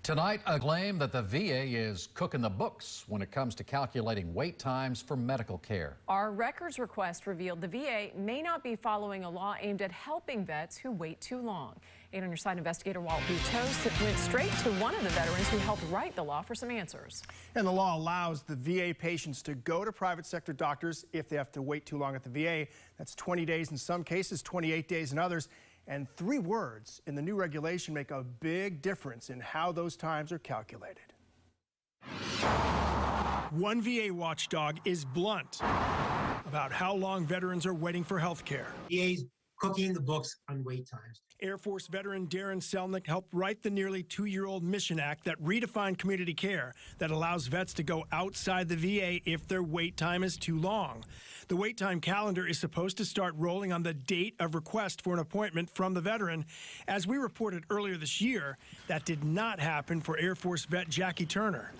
Tonight, a claim that the VA is cooking the books when it comes to calculating wait times for medical care. Our records request revealed the VA may not be following a law aimed at helping vets who wait too long. 8 on Your Side investigator Walt Butos went straight to one of the veterans who helped write the law for some answers. And the law allows the VA patients to go to private sector doctors if they have to wait too long at the VA. That's 20 days in some cases, 28 days in others. And 3 words in the new regulation make a big difference in how those times are calculated. One VA watchdog is blunt about how long veterans are waiting for health care. VA's cooking the books on wait times. Air Force veteran Darren Selnick helped write the nearly 2-year-old Mission Act that redefined community care that allows vets to go outside the VA if their wait time is too long. The wait time calendar is supposed to start rolling on the date of request for an appointment from the veteran. As we reported earlier this year, that did not happen for Air Force vet Jackie Turner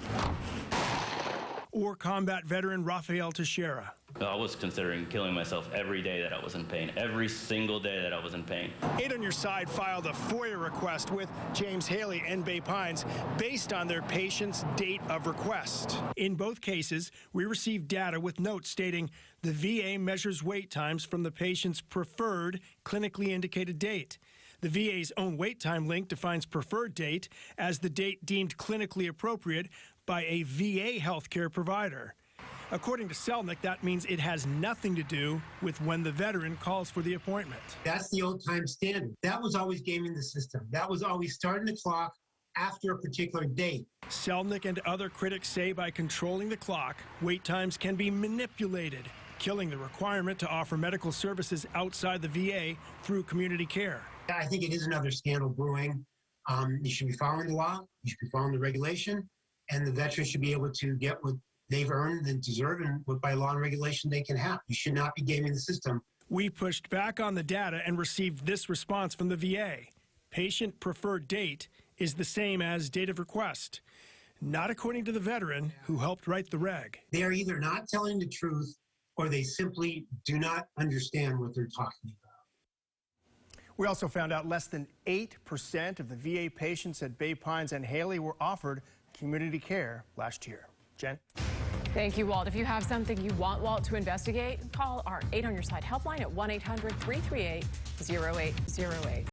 or combat veteran Rafael Teixeira. I was considering killing myself every day that I was in pain, every single day that I was in pain. 8 on Your Side filed a FOIA request with James Haley and Bay Pines based on their patient's date of request. In both cases, we received data with notes stating the VA measures wait times from the patient's preferred clinically indicated date. The VA's own wait time link defines preferred date as the date deemed clinically appropriate by a VA healthcare provider. According to Selnick, that means it has nothing to do with when the veteran calls for the appointment. That's the old time standard. That was always gaming the system. That was always starting the clock after a particular date. Selnick and other critics say by controlling the clock, wait times can be manipulated, killing the requirement to offer medical services outside the VA through community care. I think it is another scandal brewing. You should be following the law, you should be following the regulation, and the veterans should be able to get what they've earned and deserve and what by law and regulation they can have. You should not be gaming the system. We pushed back on the data and received this response from the VA. Patient preferred date is the same as date of request, not according to the veteran who helped write the reg. They are either not telling the truth or they simply do not understand what they're talking about. We also found out less than 8% of the VA patients at Bay Pines and Haley were offered community care last year. Jen? Thank you, Walt. If you have something you want Walt to investigate, call our 8 on Your Side helpline at 1-800-338-0808.